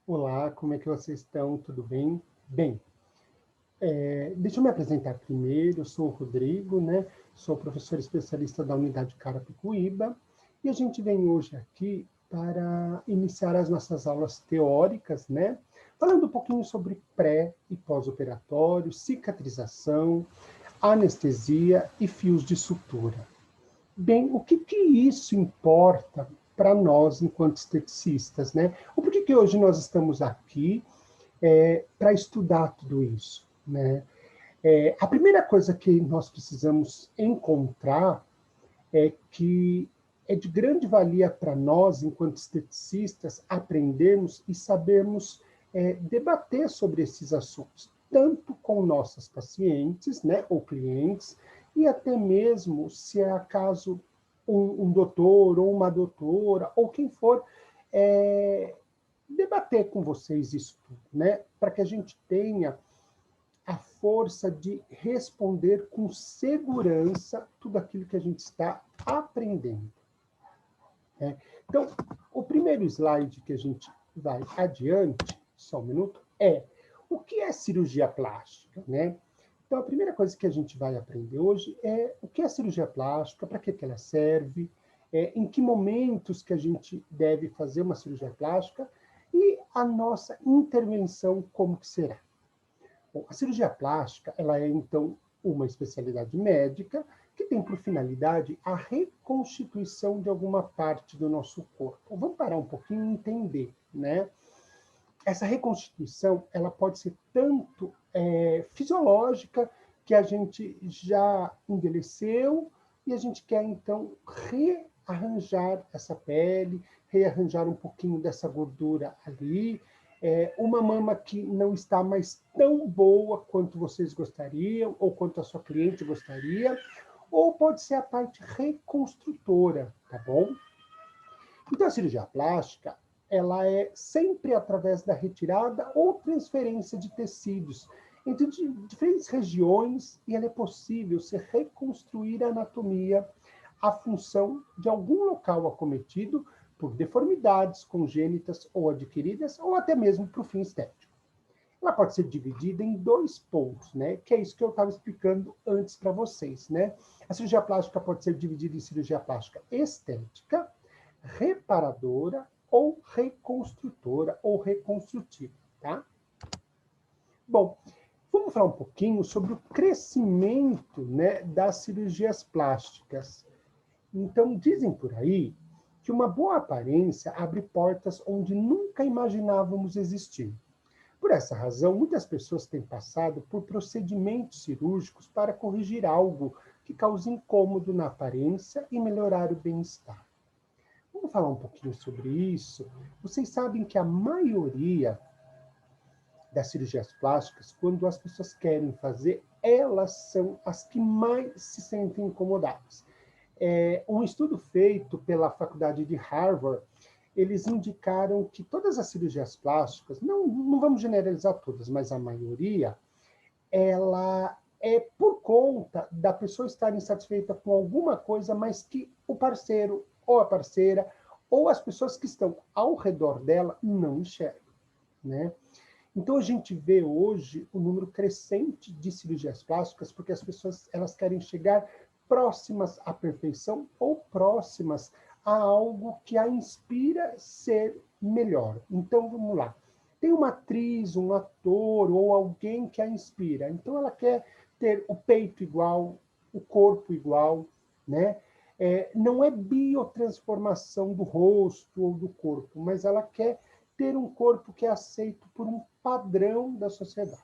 Olá, como é que vocês estão? Tudo bem? Bem, deixa eu me apresentar primeiro. Eu sou o Rodrigo, né? Sou professor especialista da Unidade Carapicuíba e a gente vem hoje aqui para iniciar as nossas aulas teóricas, né? Falando um pouquinho sobre pré e pós-operatório, cicatrização, anestesia e fios de sutura. Bem, o que isso importa para nós enquanto esteticistas, né? Ou por que hoje nós estamos aqui para estudar tudo isso, né? A primeira coisa que nós precisamos encontrar é que é de grande valia para nós, enquanto esteticistas, aprendermos e sabermos debater sobre esses assuntos, tanto com nossas pacientes, né, ou clientes, e até mesmo, se é acaso um doutor ou uma doutora, ou quem for, debater com vocês isso tudo, né, para que a gente tenha a força de responder com segurança tudo aquilo que a gente está aprendendo. Né? Então, o primeiro slide que a gente vai adiante, só um minuto, é o que é cirurgia plástica, né? Então, a primeira coisa que a gente vai aprender hoje é o que é cirurgia plástica, para que ela serve, em que momentos que a gente deve fazer uma cirurgia plástica e a nossa intervenção como que será. Bom, a cirurgia plástica, ela é, então, uma especialidade médica que tem por finalidade a reconstituição de alguma parte do nosso corpo. Vamos parar um pouquinho e entender, né? Essa reconstituição, ela pode ser tanto fisiológica, que a gente já envelheceu e a gente quer, então, rearranjar essa pele, rearranjar um pouquinho dessa gordura ali, uma mama que não está mais tão boa quanto vocês gostariam, ou quanto a sua cliente gostaria, ou pode ser a parte reconstrutora, tá bom? Então, a cirurgia plástica, ela é sempre através da retirada ou transferência de tecidos entre diferentes regiões, e ela é possível se reconstruir a anatomia, a função de algum local acometido por deformidades congênitas ou adquiridas, ou até mesmo para o fim estético. Ela pode ser dividida em dois pontos, né? Que é isso que eu estava explicando antes para vocês, né? A cirurgia plástica pode ser dividida em cirurgia plástica estética, reparadora ou reconstrutora ou reconstrutiva, tá? Bom, vamos falar um pouquinho sobre o crescimento, né, das cirurgias plásticas. Então, dizem por aí que uma boa aparência abre portas onde nunca imaginávamos existir. Por essa razão, muitas pessoas têm passado por procedimentos cirúrgicos para corrigir algo que causa incômodo na aparência e melhorar o bem-estar. Vamos falar um pouquinho sobre isso. Vocês sabem que a maioria das cirurgias plásticas, quando as pessoas querem fazer, elas são as que mais se sentem incomodadas. Um estudo feito pela faculdade de Harvard, eles indicaram que todas as cirurgias plásticas, não vamos generalizar todas, mas a maioria, ela é por conta da pessoa estar insatisfeita com alguma coisa, mas que o parceiro ou a parceira ou as pessoas que estão ao redor dela não enxergam, né? Então a gente vê hoje um número crescente de cirurgias plásticas porque as pessoas elas querem chegar próximas à perfeição ou próximas a algo que a inspira a ser melhor. Então vamos lá. Tem uma atriz, um ator ou alguém que a inspira. Então ela quer ter o peito igual, o corpo igual, né? Não é biotransformação do rosto ou do corpo, mas ela quer ter um corpo que é aceito por um padrão da sociedade.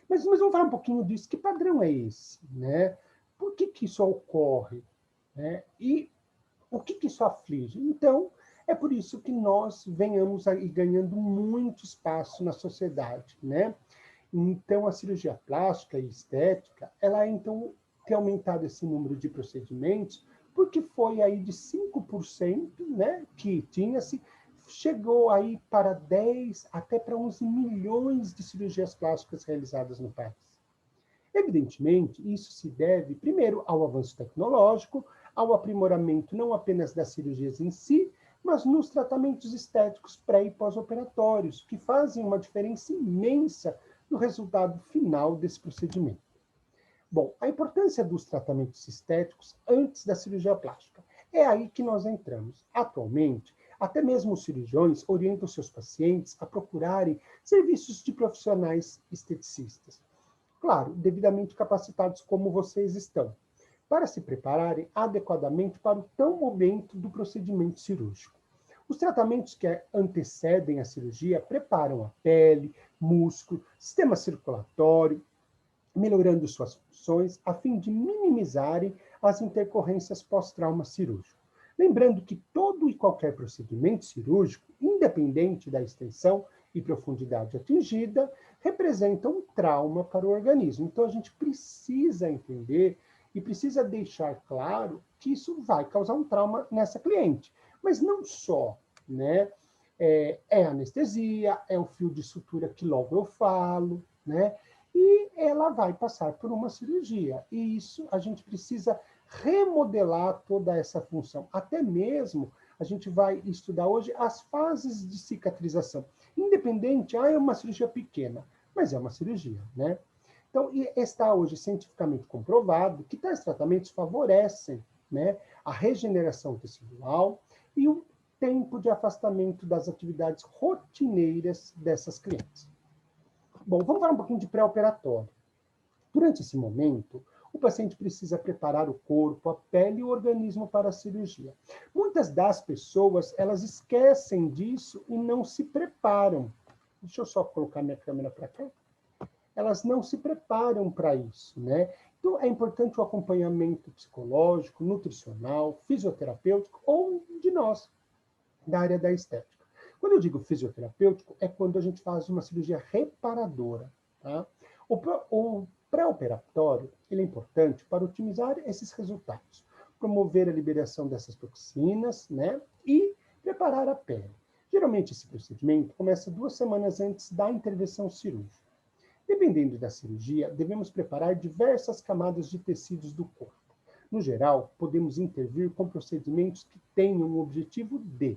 Mas vamos falar um pouquinho disso. Que padrão é esse? Né? Por que isso ocorre? Né? E o que isso aflige? Então, é por isso que nós venhamos aí ganhando muito espaço na sociedade. Né? Então, a cirurgia plástica e estética, ela então tem aumentado esse número de procedimentos, porque foi aí de 5%, né, que tinha-se, chegou aí para 10 até para 11 milhões de cirurgias plásticas realizadas no país. Evidentemente, isso se deve, primeiro, ao avanço tecnológico, ao aprimoramento não apenas das cirurgias em si, mas nos tratamentos estéticos pré- e pós-operatórios, que fazem uma diferença imensa no resultado final desse procedimento. Bom, a importância dos tratamentos estéticos antes da cirurgia plástica. É aí que nós entramos. Atualmente, até mesmo os cirurgiões orientam seus pacientes a procurarem serviços de profissionais esteticistas. Claro, devidamente capacitados como vocês estão, para se prepararem adequadamente para o tão momento do procedimento cirúrgico. Os tratamentos que antecedem a cirurgia preparam a pele, músculo, sistema circulatório, melhorando suas funções, a fim de minimizarem as intercorrências pós-trauma cirúrgico. Lembrando que todo e qualquer procedimento cirúrgico, independente da extensão e profundidade atingida, representa um trauma para o organismo. Então, a gente precisa entender e precisa deixar claro que isso vai causar um trauma nessa cliente. Mas não só, né? É anestesia, é o fio de sutura que logo eu falo, né? E ela vai passar por uma cirurgia. E isso a gente precisa remodelar toda essa função. Até mesmo a gente vai estudar hoje as fases de cicatrização. Independente, é uma cirurgia pequena, mas é uma cirurgia, né? Então, está hoje cientificamente comprovado que tais tratamentos favorecem, né, a regeneração tecidual e o tempo de afastamento das atividades rotineiras dessas clientes. Bom, vamos falar um pouquinho de pré-operatório. Durante esse momento, o paciente precisa preparar o corpo, a pele e o organismo para a cirurgia. Muitas das pessoas, elas esquecem disso e não se preparam. Deixa eu só colocar minha câmera para cá. Elas não se preparam para isso, né? Então, é importante o acompanhamento psicológico, nutricional, fisioterapêutico ou de nós, da área da estética. Quando eu digo fisioterapêutico, é quando a gente faz uma cirurgia reparadora, tá? O pré-operatório, ele é importante para otimizar esses resultados, promover a liberação dessas toxinas, né? E preparar a pele. Geralmente, esse procedimento começa 2 semanas antes da intervenção cirúrgica. Dependendo da cirurgia, devemos preparar diversas camadas de tecidos do corpo. No geral, podemos intervir com procedimentos que tenham o objetivo de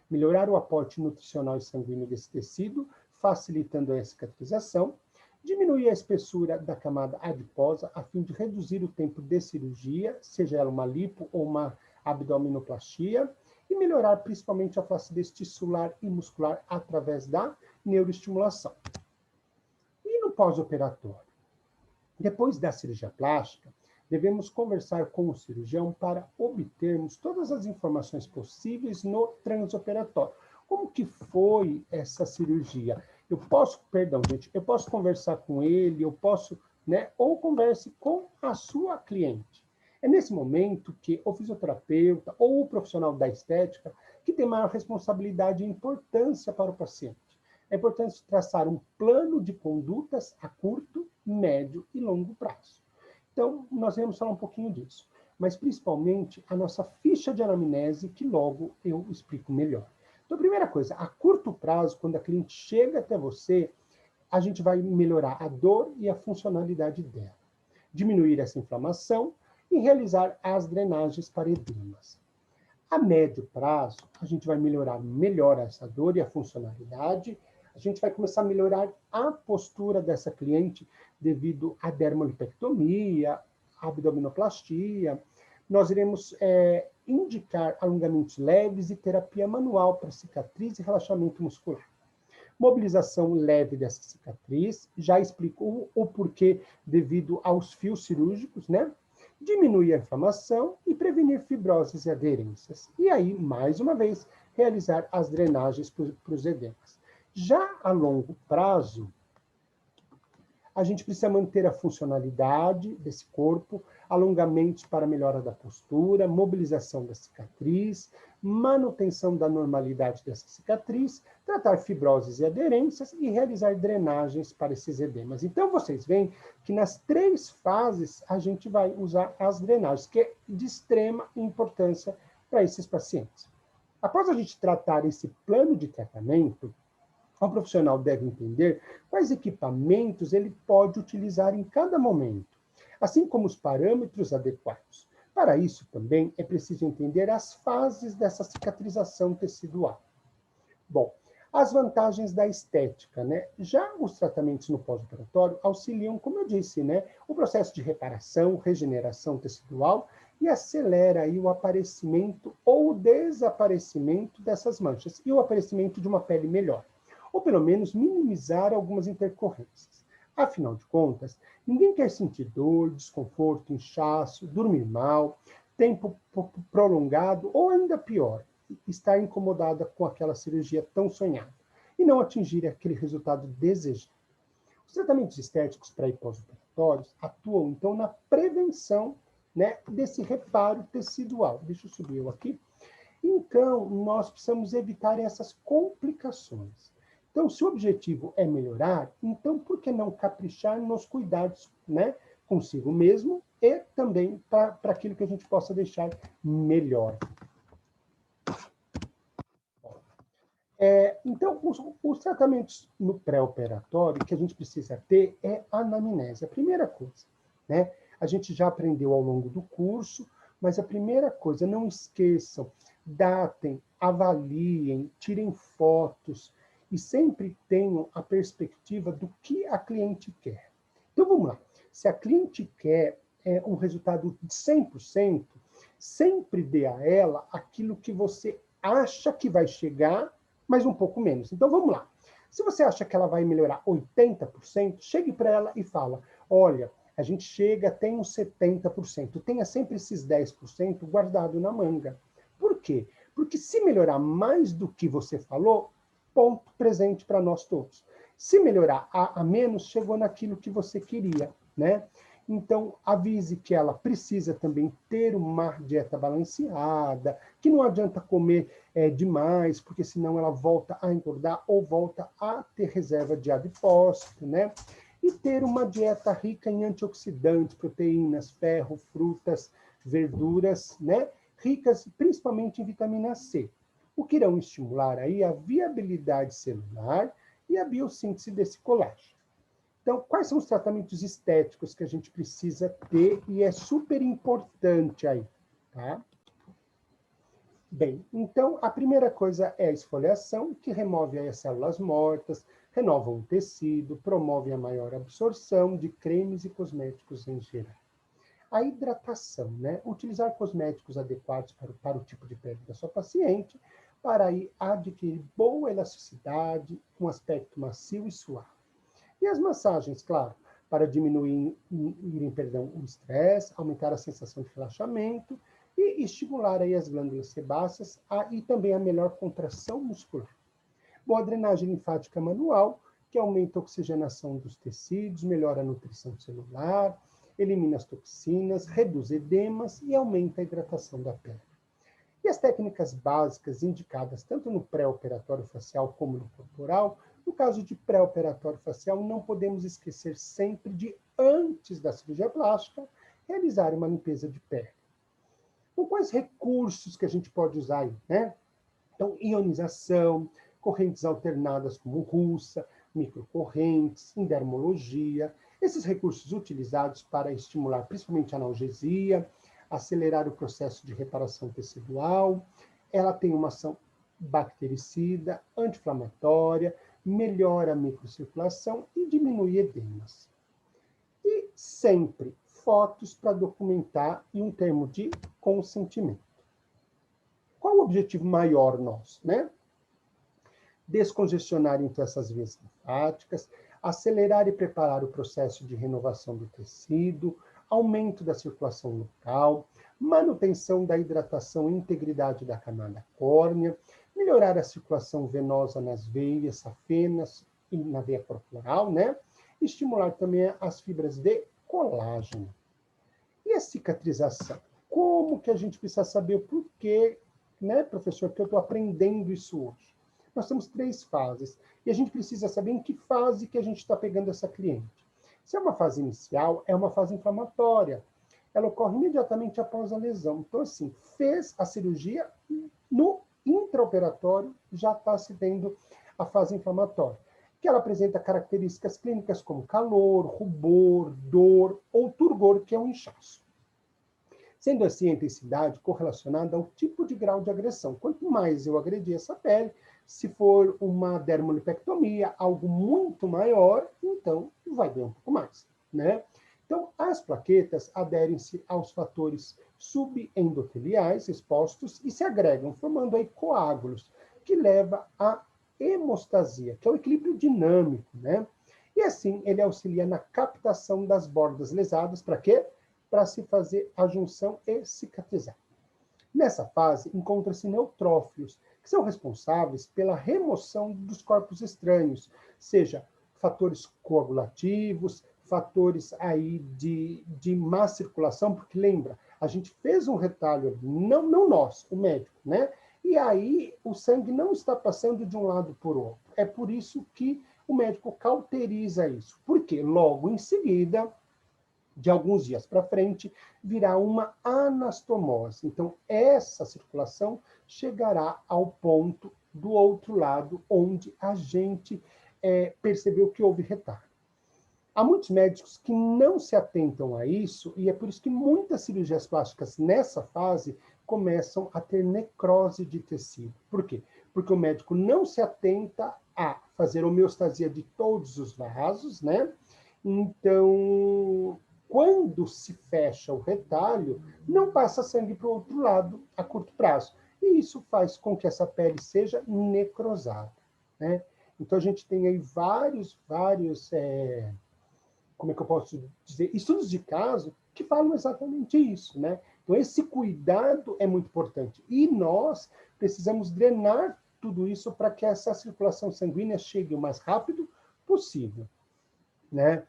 melhorar o aporte nutricional e sanguíneo desse tecido, facilitando a cicatrização, diminuir a espessura da camada adiposa, a fim de reduzir o tempo de cirurgia, seja ela uma lipo ou uma abdominoplastia, e melhorar principalmente a flacidez tissular e muscular através da neuroestimulação. E no pós-operatório? Depois da cirurgia plástica, devemos conversar com o cirurgião para obtermos todas as informações possíveis no transoperatório. Como que foi essa cirurgia? Eu posso conversar com ele, eu posso, né? Ou converse com a sua cliente. É nesse momento que o fisioterapeuta ou o profissional da estética que tem maior responsabilidade e importância para o paciente. É importante traçar um plano de condutas a curto, médio e longo prazo. Então, nós vamos falar um pouquinho disso, mas principalmente a nossa ficha de anamnese, que logo eu explico melhor. Então, a primeira coisa, a curto prazo, quando a cliente chega até você, a gente vai melhorar a dor e a funcionalidade dela, diminuir essa inflamação e realizar as drenagens para edemas. A médio prazo, a gente vai melhorar essa dor e a funcionalidade. A gente vai começar a melhorar a postura dessa cliente devido à dermolipectomia, abdominoplastia. Nós iremos indicar alongamentos leves e terapia manual para cicatriz e relaxamento muscular. Mobilização leve dessa cicatriz, já explicou o porquê devido aos fios cirúrgicos, né? Diminuir a inflamação e prevenir fibroses e aderências. E aí, mais uma vez, realizar as drenagens para os edemas. Já a longo prazo, a gente precisa manter a funcionalidade desse corpo, alongamentos para melhora da postura, mobilização da cicatriz, manutenção da normalidade dessa cicatriz, tratar fibroses e aderências e realizar drenagens para esses edemas. Então, vocês veem que nas 3 fases a gente vai usar as drenagens, que é de extrema importância para esses pacientes. Após a gente tratar esse plano de tratamento, o profissional deve entender quais equipamentos ele pode utilizar em cada momento, assim como os parâmetros adequados. Para isso também é preciso entender as fases dessa cicatrização tecidual. Bom, as vantagens da estética, né? Já os tratamentos no pós-operatório auxiliam, como eu disse, né, o processo de reparação, regeneração tecidual e acelera aí o aparecimento ou o desaparecimento dessas manchas e o aparecimento de uma pele melhor, ou pelo menos minimizar algumas intercorrências. Afinal de contas, ninguém quer sentir dor, desconforto, inchaço, dormir mal, tempo prolongado ou ainda pior, estar incomodada com aquela cirurgia tão sonhada e não atingir aquele resultado desejado. Os tratamentos estéticos pré e pós-operatórios atuam, então, na prevenção, né, desse reparo tecidual. Deixa eu subir eu aqui. Então, nós precisamos evitar essas complicações. Então, se o objetivo é melhorar, então por que não caprichar nos cuidados, né, consigo mesmo e também para aquilo que a gente possa deixar melhor. Então, os tratamentos no pré-operatório que a gente precisa ter é a anamnese, a primeira coisa, né? A gente já aprendeu ao longo do curso, mas a primeira coisa, não esqueçam, datem, avaliem, tirem fotos e sempre tenham a perspectiva do que a cliente quer. Então, vamos lá. Se a cliente quer um resultado de 100%, sempre dê a ela aquilo que você acha que vai chegar, mas um pouco menos. Então, vamos lá. Se você acha que ela vai melhorar 80%, chegue para ela e fala, olha, a gente chega até uns 70%. Tenha sempre esses 10% guardado na manga. Por quê? Porque se melhorar mais do que você falou, ponto presente para nós todos. Se melhorar a menos, chegou naquilo que você queria, né? Então, avise que ela precisa também ter uma dieta balanceada, que não adianta comer demais, porque senão ela volta a engordar ou volta a ter reserva de adipócito, né? E ter uma dieta rica em antioxidantes, proteínas, ferro, frutas, verduras, né? Ricas principalmente em vitamina C, o que irão estimular aí a viabilidade celular e a biossíntese desse colágeno. Então, quais são os tratamentos estéticos que a gente precisa ter e é super importante aí, tá? Bem, então, a primeira coisa é a esfoliação, que remove aí as células mortas, renova o tecido, promove a maior absorção de cremes e cosméticos em geral. A hidratação, né? Utilizar cosméticos adequados para o tipo de pele da sua paciente, para aí adquirir boa elasticidade, um aspecto macio e suave. E as massagens, claro, para diminuir o estresse, aumentar a sensação de relaxamento e estimular aí as glândulas sebáceas e também a melhor contração muscular. Boa drenagem linfática manual, que aumenta a oxigenação dos tecidos, melhora a nutrição celular, elimina as toxinas, reduz edemas e aumenta a hidratação da pele. E as técnicas básicas indicadas tanto no pré-operatório facial como no corporal, no caso de pré-operatório facial, não podemos esquecer sempre de, antes da cirurgia plástica, realizar uma limpeza de pele. Com quais recursos que a gente pode usar aí, né? Então, ionização, correntes alternadas como russa, microcorrentes, em dermologia, esses recursos utilizados para estimular principalmente a analgesia, acelerar o processo de reparação tecidual, ela tem uma ação bactericida, anti-inflamatória, melhora a microcirculação e diminui edemas. E sempre fotos para documentar e um termo de consentimento. Qual o objetivo maior nosso, né? Descongestionar então essas vias linfáticas, acelerar e preparar o processo de renovação do tecido, aumento da circulação local, manutenção da hidratação e integridade da camada córnea, melhorar a circulação venosa nas veias, safenas e na veia corporal, né? Estimular também as fibras de colágeno. E a cicatrização? Como que a gente precisa saber o porquê, né, professor, que eu estou aprendendo isso hoje? Nós temos 3 fases, e a gente precisa saber em que fase que a gente está pegando essa cliente. Se é uma fase inicial, é uma fase inflamatória. Ela ocorre imediatamente após a lesão. Então, assim, fez a cirurgia, no intraoperatório já está se tendo a fase inflamatória, que ela apresenta características clínicas como calor, rubor, dor ou turgor, que é um inchaço. Sendo assim, a intensidade correlacionada ao tipo de grau de agressão. Quanto mais eu agredir essa pele, se for uma dermolipectomia, algo muito maior, então vai doer um pouco mais, né? Então, as plaquetas aderem-se aos fatores subendoteliais expostos e se agregam, formando aí coágulos, que leva à hemostasia, que é o equilíbrio dinâmico, né? E assim, ele auxilia na captação das bordas lesadas, para quê? Para se fazer a junção e cicatrizar. Nessa fase, encontram-se neutrófilos, que são responsáveis pela remoção dos corpos estranhos, seja fatores coagulativos, fatores aí de má circulação, porque lembra, a gente fez um retalho ali, não nós, o médico, né? E aí o sangue não está passando de um lado para o outro. É por isso que o médico cauteriza isso. Porque logo em seguida, de alguns dias para frente, virá uma anastomose. Então, essa circulação chegará ao ponto do outro lado, onde a gente percebeu que houve retardo. Há muitos médicos que não se atentam a isso, e é por isso que muitas cirurgias plásticas nessa fase começam a ter necrose de tecido. Por quê? Porque o médico não se atenta a fazer homeostasia de todos os vasos, né? Então, quando se fecha o retalho, não passa sangue para o outro lado a curto prazo. E isso faz com que essa pele seja necrosada, né? Então, a gente tem aí vários como é que eu posso dizer, estudos de caso que falam exatamente isso, né? Então, esse cuidado é muito importante. E nós precisamos drenar tudo isso para que essa circulação sanguínea chegue o mais rápido possível, né?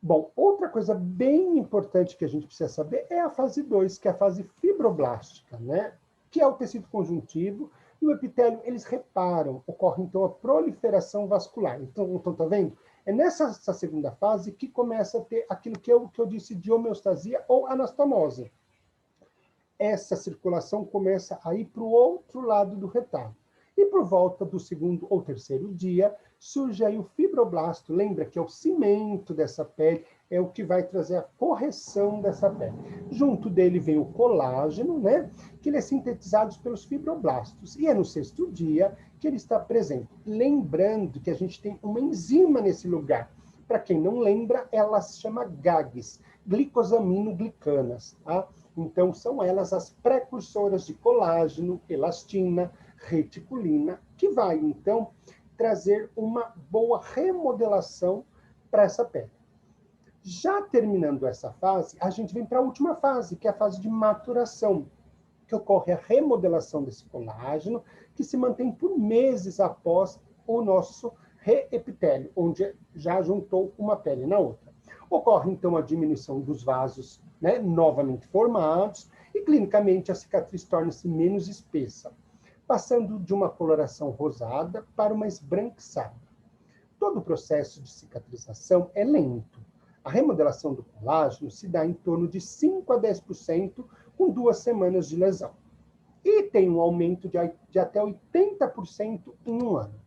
Bom, outra coisa bem importante que a gente precisa saber é a fase 2, que é a fase fibroblástica, né? Que é o tecido conjuntivo e o epitélio, eles reparam, ocorre então a proliferação vascular. Então tá vendo? É nessa segunda fase que começa a ter aquilo que eu disse de homeostasia ou anastomose. Essa circulação começa a ir para o outro lado do retalho. E por volta do segundo ou terceiro dia, surge aí o fibroblasto. Lembra que é o cimento dessa pele, é o que vai trazer a correção dessa pele. Junto dele vem o colágeno, né? Que ele é sintetizado pelos fibroblastos. E é no sexto dia que ele está presente. Lembrando que a gente tem uma enzima nesse lugar. Para quem não lembra, ela se chama GAGs, glicosaminoglicanas, tá? Então, são elas as precursoras de colágeno, elastina, reticulina, que vai, então, trazer uma boa remodelação para essa pele. Já terminando essa fase, a gente vem para a última fase, que é a fase de maturação, que ocorre a remodelação desse colágeno, que se mantém por meses após o nosso reepitélio, onde já juntou uma pele na outra. Ocorre, então, a diminuição dos vasos, né, novamente formados, e clinicamente a cicatriz torna-se menos espessa, passando de uma coloração rosada para uma esbranquiçada. Todo o processo de cicatrização é lento. A remodelação do colágeno se dá em torno de 5 a 10% com 2 semanas de lesão. E tem um aumento de até 80% em um ano.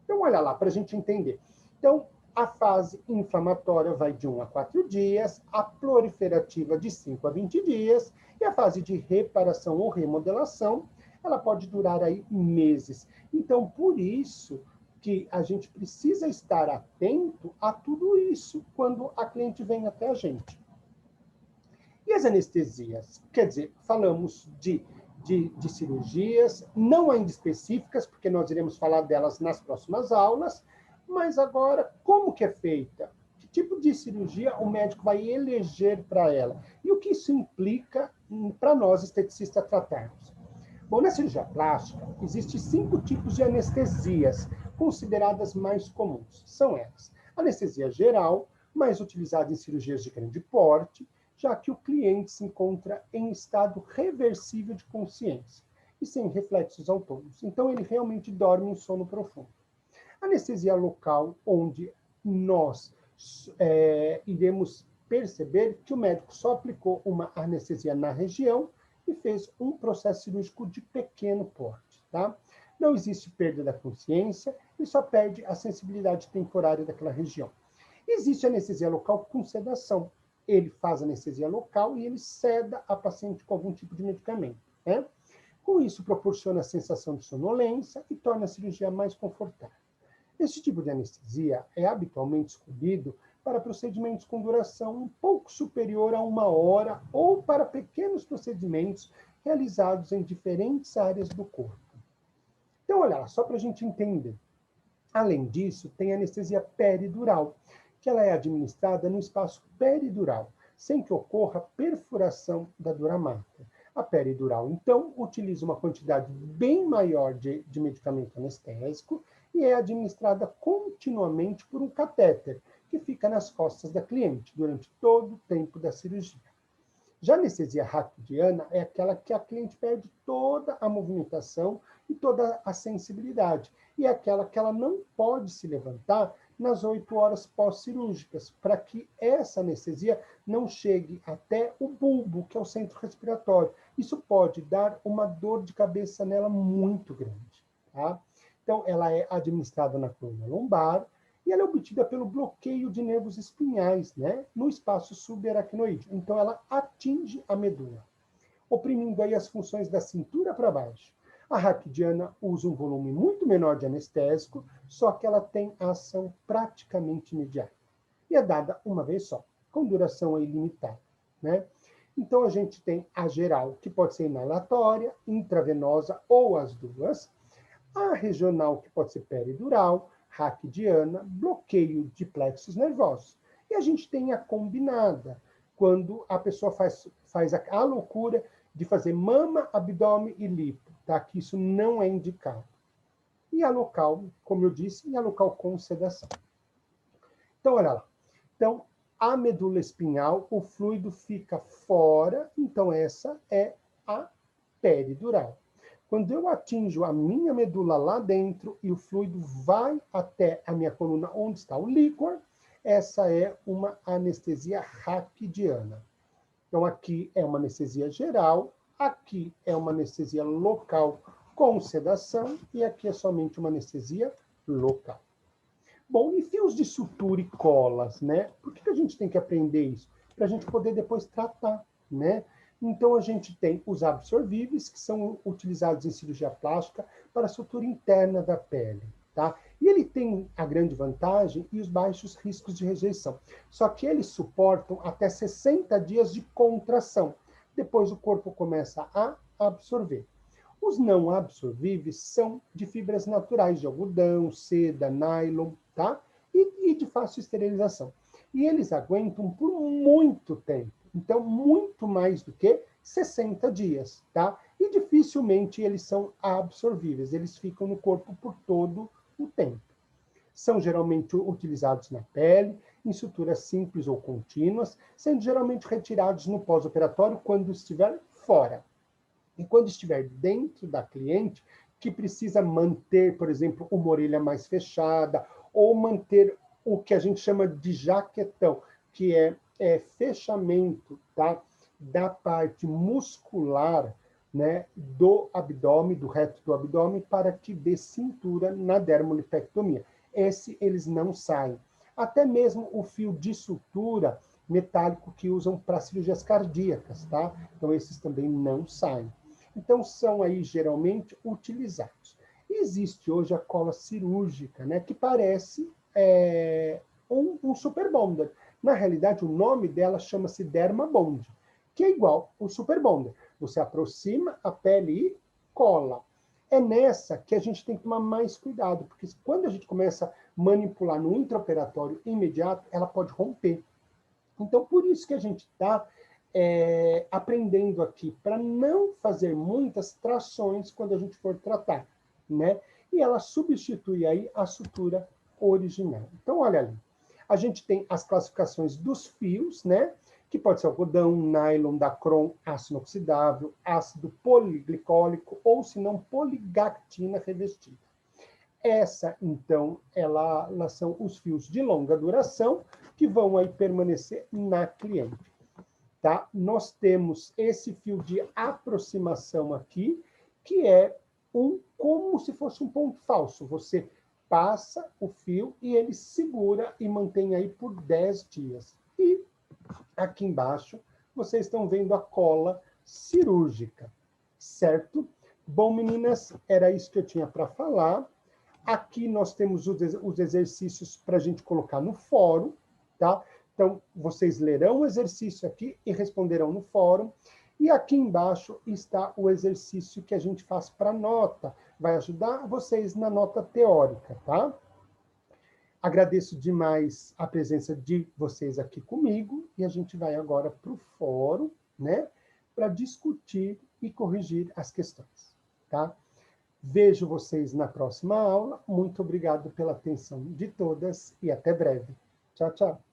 Então, olha lá, para a gente entender. Então, a fase inflamatória vai de 1 a 4 dias, a proliferativa de 5 a 20 dias, e a fase de reparação ou remodelação, ela pode durar aí meses. Então, por isso que a gente precisa estar atento a tudo isso quando a cliente vem até a gente. E as anestesias? Quer dizer, falamos de cirurgias, não ainda específicas, porque nós iremos falar delas nas próximas aulas, mas agora, como que é feita? Que tipo de cirurgia o médico vai eleger para ela? E o que isso implica para nós, esteticistas, tratarmos? Bom, na cirurgia plástica, existem 5 tipos de anestesias, consideradas mais comuns. São elas: anestesia geral, mais utilizada em cirurgias de grande porte, já que o cliente se encontra em estado reversível de consciência e sem reflexos autônomos. Então, ele realmente dorme um sono profundo. Anestesia local, onde nós iremos perceber que o médico só aplicou uma anestesia na região e fez um processo cirúrgico de pequeno porte, tá? Não existe perda da consciência e só perde a sensibilidade temporária daquela região. Existe anestesia local com sedação, ele faz anestesia local e ele seda a paciente com algum tipo de medicamento, né? Com isso, proporciona a sensação de sonolência e torna a cirurgia mais confortável. Esse tipo de anestesia é habitualmente escolhido para procedimentos com duração um pouco superior a 1 hora ou para pequenos procedimentos realizados em diferentes áreas do corpo. Então, olha lá, só para a gente entender. Além disso, tem a anestesia peridural, que ela é administrada no espaço peridural, sem que ocorra perfuração da dura mater. A peridural, então, utiliza uma quantidade bem maior de medicamento anestésico e é administrada continuamente por um catéter, que fica nas costas da cliente durante todo o tempo da cirurgia. Já a anestesia raquidiana é aquela que a cliente perde toda a movimentação e toda a sensibilidade. E é aquela que ela não pode se levantar nas 8 horas pós-cirúrgicas, para que essa anestesia não chegue até o bulbo, que é o centro respiratório. Isso pode dar uma dor de cabeça nela muito grande. Tá? Então, ela é administrada na coluna lombar, e ela é obtida pelo bloqueio de nervos espinhais, né, no espaço subaracnoide. Então, ela atinge a medula, oprimindo aí as funções da cintura para baixo. A raquidiana usa um volume muito menor de anestésico, só que ela tem ação praticamente imediata. E é dada uma vez só, com duração ilimitada, né? Então, a gente tem a geral, que pode ser inalatória, intravenosa ou as duas. A regional, que pode ser peridural, raquidiana, bloqueio de plexos nervosos. E a gente tem a combinada, quando a pessoa faz a loucura de fazer mama, abdômen e lipo, tá? Que isso não é indicado. E a local, como eu disse, e a local com sedação. Então, olha lá. Então, a medula espinhal, o fluido fica fora, então essa é a peridural. Quando eu atinjo a minha medula lá dentro e o fluido vai até a minha coluna onde está o líquor, essa é uma anestesia raquidiana. Então, aqui é uma anestesia geral, aqui é uma anestesia local com sedação e aqui é somente uma anestesia local. Bom, e fios de sutura e colas, né? Por que a gente tem que aprender isso? Para a gente poder depois tratar, né? Então, a gente tem os absorvíveis, que são utilizados em cirurgia plástica para a sutura interna da pele, tá? E ele tem a grande vantagem e os baixos riscos de rejeição. Só que eles suportam até 60 dias de contração. Depois o corpo começa a absorver. Os não absorvíveis são de fibras naturais, de algodão, seda, nylon, tá? E de fácil esterilização. E eles aguentam por muito tempo. Então, muito mais do que 60 dias, tá? E dificilmente eles são absorvíveis. Eles ficam no corpo por todo o tempo. São geralmente utilizados na pele, em suturas simples ou contínuas, sendo geralmente retirados no pós-operatório quando estiver fora. E quando estiver dentro da cliente, que precisa manter, por exemplo, uma orelha mais fechada, ou manter o que a gente chama de jaquetão, que é fechamento, tá, da parte muscular, né, do abdômen, do reto do abdômen, para que dê cintura na dermolipectomia. Esse eles não saem. Até mesmo o fio de sutura metálico que usam para cirurgias cardíacas, tá? Então, esses também não saem. Então, são aí geralmente utilizados. Existe hoje a cola cirúrgica, né, que parece um super bonder. Na realidade, o nome dela chama-se Dermabond, que é igual o super bonder. Você aproxima a pele e cola. É nessa que a gente tem que tomar mais cuidado, porque quando a gente começa a manipular no intraoperatório imediato, ela pode romper. Então, por isso que a gente está aprendendo aqui, para não fazer muitas trações quando a gente for tratar, né? E ela substitui aí a sutura original. Então, olha ali. A gente tem as classificações dos fios, né? Que pode ser algodão, nylon, dacron, ácido inoxidável, ácido poliglicólico ou, se não, poligactina revestida. Essa, então, elas são os fios de longa duração que vão aí permanecer na cliente. Tá? Nós temos esse fio de aproximação aqui, que é como se fosse um ponto falso. Você passa o fio e ele segura e mantém aí por 10 dias. E Aqui embaixo, vocês estão vendo a cola cirúrgica, certo? Bom, meninas, era isso que eu tinha para falar. Aqui nós temos os exercícios para a gente colocar no fórum, tá? Então, vocês lerão o exercício aqui e responderão no fórum. E aqui embaixo está o exercício que a gente faz para nota. Vai ajudar vocês na nota teórica, tá? Agradeço demais a presença de vocês aqui comigo e a gente vai agora para o fórum, né? Para discutir e corrigir as questões, tá? Vejo vocês na próxima aula. Muito obrigado pela atenção de todas e até breve. Tchau, tchau.